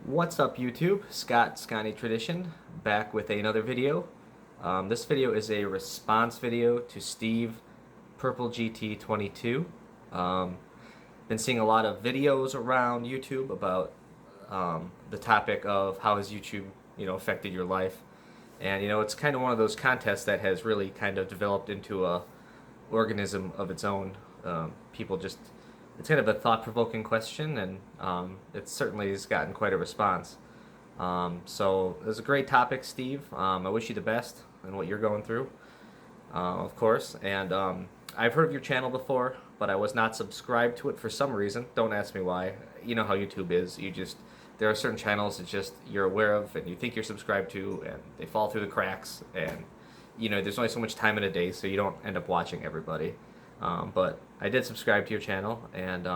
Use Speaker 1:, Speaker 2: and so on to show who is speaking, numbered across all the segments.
Speaker 1: What's up YouTube? Scotty Tradition back with another video. This video is a response video to Steve Purple GT22. Um, been seeing a lot of videos around YouTube about the topic of how has YouTube affected your life, and it's kind of one of those contests that has really kind of developed into a organism of its own. People just it's kind of a thought-provoking question, and it certainly has gotten quite a response. So it was a great topic, Steve. I wish you the best in what you're going through, of course. And I've heard of your channel before, but I was not subscribed to it for some reason. Don't ask me why. You know how YouTube is. There are certain channels that just you're aware of and you think you're subscribed to, and they fall through the cracks. And there's only so much time in a day, so you don't end up watching everybody. But I did subscribe to your channel, and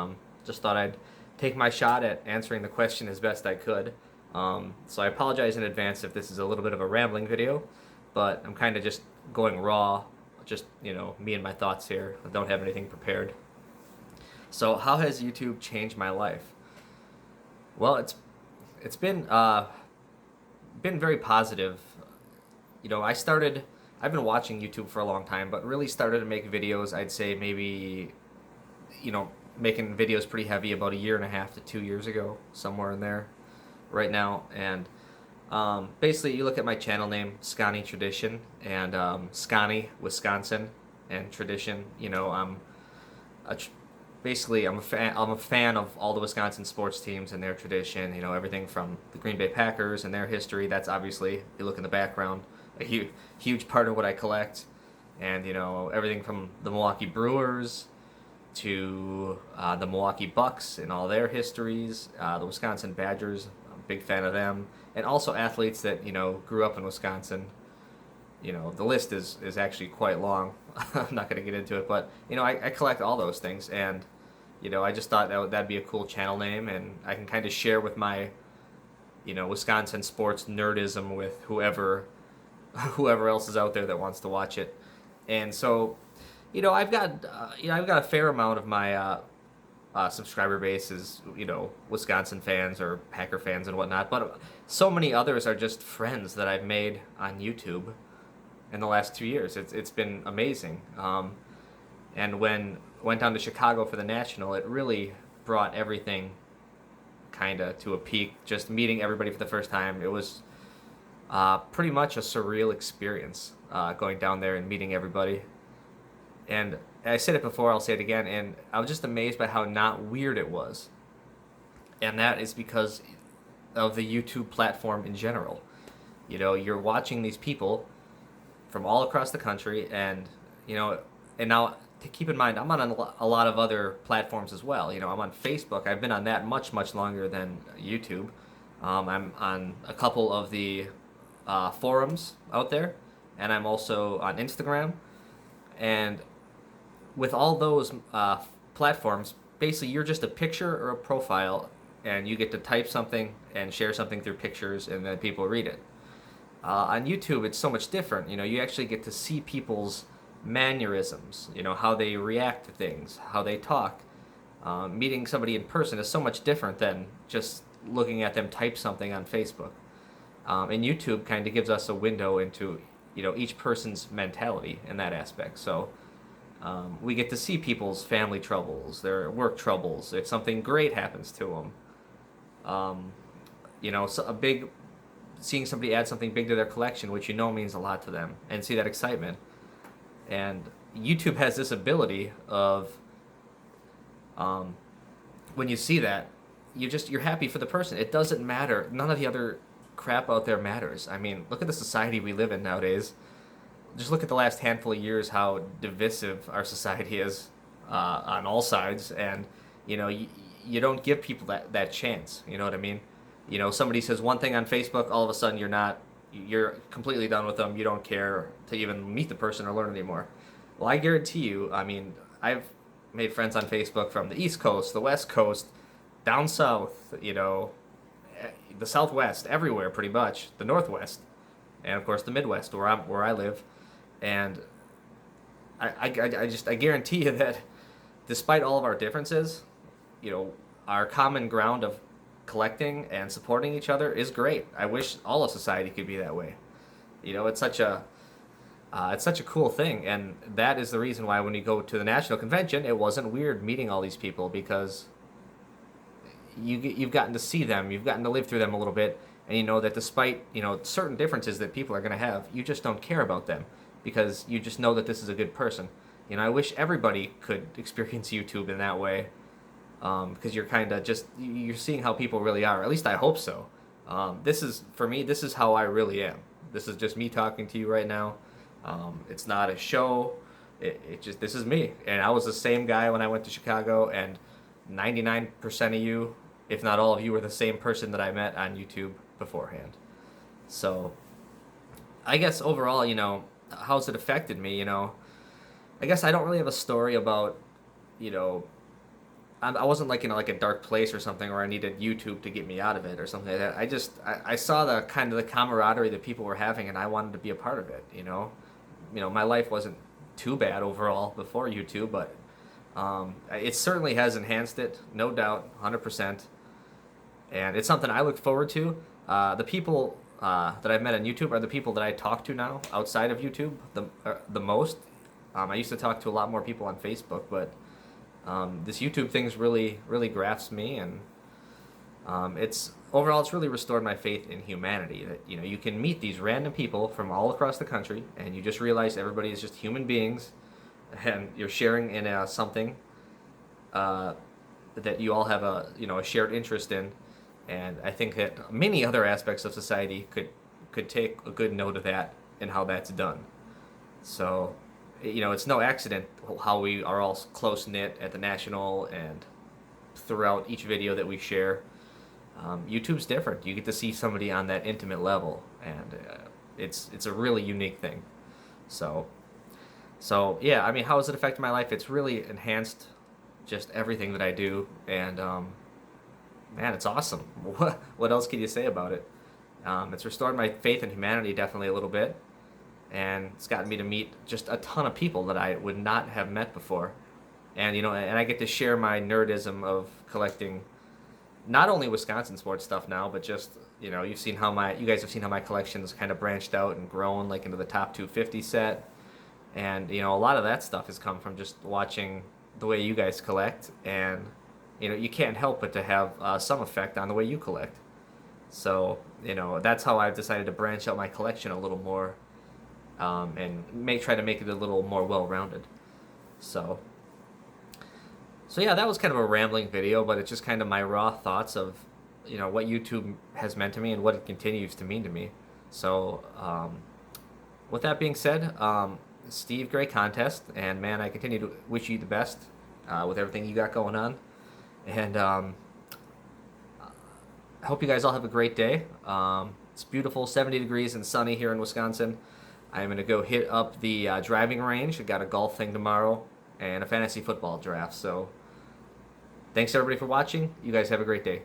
Speaker 1: just thought I'd take my shot at answering the question as best I could. So I apologize in advance if this is a little bit of a rambling video, but I'm kind of just going raw, just me and my thoughts here. I don't have anything prepared. So how has YouTube changed my life? Well, it's been very positive. I've been watching YouTube for a long time, but really started to make videos, I'd say maybe, making videos pretty heavy about a year and a half to 2 years ago, somewhere in there right now. And basically, you look at my channel name, Scotty Tradition, and Scotty, Wisconsin, and Tradition. Basically, I'm a fan of all the Wisconsin sports teams and their tradition. Everything from the Green Bay Packers and their history. That's obviously, you look in the background, a huge part of what I collect. And everything from the Milwaukee Brewers to the Milwaukee Bucks and all their histories. The Wisconsin Badgers, I'm a big fan of them, and also athletes that grew up in Wisconsin. The list is actually quite long. I'm not going to get into it, but I collect all those things, and I just thought that'd be a cool channel name, and I can kind of share with my Wisconsin sports nerdism with whoever else is out there that wants to watch it. And so I've got a fair amount of my subscriber base is Wisconsin fans or Packer fans and whatnot, but so many others are just friends that I've made on YouTube in the last 2 years. It's been amazing. And when went down to Chicago for the National, it really brought everything kind of to a peak. Just meeting everybody for the first time, it was pretty much a surreal experience going down there and meeting everybody. And I said it before, I'll say it again, and I was just amazed by how not weird it was. And that is because of the YouTube platform in general. You're watching these people from all across the country, and now to keep in mind, I'm on a lot of other platforms as well. I'm on Facebook. I've been on that much longer than YouTube. I'm on a couple of the forums out there, and I'm also on Instagram. And with all those platforms, basically you're just a picture or a profile, and you get to type something and share something through pictures, and then people read it. On YouTube, it's so much different. You actually get to see people's mannerisms, how they react to things, how they talk. Meeting somebody in person is so much different than just looking at them type something on Facebook. And YouTube kind of gives us a window into each person's mentality in that aspect. So we get to see people's family troubles, their work troubles, if something great happens to them. Seeing somebody add something big to their collection, which means a lot to them, and see that excitement. And YouTube has this ability of, when you see that, you're happy for the person. It doesn't matter. None of the other crap out there matters. I mean, look at the society we live in nowadays. Just look at the last handful of years, how divisive our society is on all sides, and you don't give people that chance. You know what I mean? Somebody says one thing on Facebook, all of a sudden you're completely done with them. You don't care to even meet the person or learn anymore. Well, I guarantee you, I mean, I've made friends on Facebook from the East Coast, the West Coast, down south, the Southwest, everywhere pretty much, the Northwest, and of course the Midwest where I live. And I guarantee you that despite all of our differences, our common ground of collecting and supporting each other is great. I wish all of society could be that way. You know, it's such a cool thing, and that is the reason why when you go to the national convention, it wasn't weird meeting all these people, because you've gotten to see them, you've gotten to live through them a little bit, and you know that despite certain differences that people are going to have, you just don't care about them because you just know that this is a good person. You know, I wish everybody could experience YouTube in that way, because you're kind of just you're seeing how people really are. At least I hope so. This is for me. This is how I really am. This is just me talking to you right now. It's not a show. It just this is me. And I was the same guy when I went to Chicago, and 99% of you, if not all of you, were the same person that I met on YouTube beforehand. So I guess overall, how's it affected me? I guess I don't really have a story about, you know, I wasn't like in like a dark place or something where I needed YouTube to get me out of it or something like that. I saw the kind of the camaraderie that people were having, and I wanted to be a part of it. My life wasn't too bad overall before YouTube, but it certainly has enhanced it, no doubt, 100%. And it's something I look forward to. The people that I've met on YouTube are the people that I talk to now outside of YouTube the most. I used to talk to a lot more people on Facebook, but this YouTube thing's really grasps me, and it's really restored my faith in humanity. That you can meet these random people from all across the country, and you just realize everybody is just human beings, and you're sharing in something that you all have a shared interest in. And I think that many other aspects of society could take a good note of that and how that's done. So, it's no accident how we are all close knit at the national and throughout each video that we share. YouTube's different. You get to see somebody on that intimate level, and it's a really unique thing. So yeah, I mean, how has it affected my life? It's really enhanced just everything that I do, and man, it's awesome. What else can you say about it? It's restored my faith in humanity definitely a little bit, and it's gotten me to meet just a ton of people that I would not have met before. And and I get to share my nerdism of collecting not only Wisconsin sports stuff now, but just you guys have seen how my collection's kind of branched out and grown like into the top 250 set. And a lot of that stuff has come from just watching the way you guys collect, and you can't help but to have some effect on the way you collect. So, that's how I've decided to branch out my collection a little more, and try to make it a little more well-rounded. So yeah, that was kind of a rambling video, but it's just kind of my raw thoughts of, what YouTube has meant to me and what it continues to mean to me. So, with that being said, Steve, great contest, and man, I continue to wish you the best with everything you got going on. And I hope you guys all have a great day. It's beautiful, 70 degrees and sunny here in Wisconsin. I'm going to go hit up the driving range. I got a golf thing tomorrow and a fantasy football draft. So thanks everybody for watching. You guys have a great day.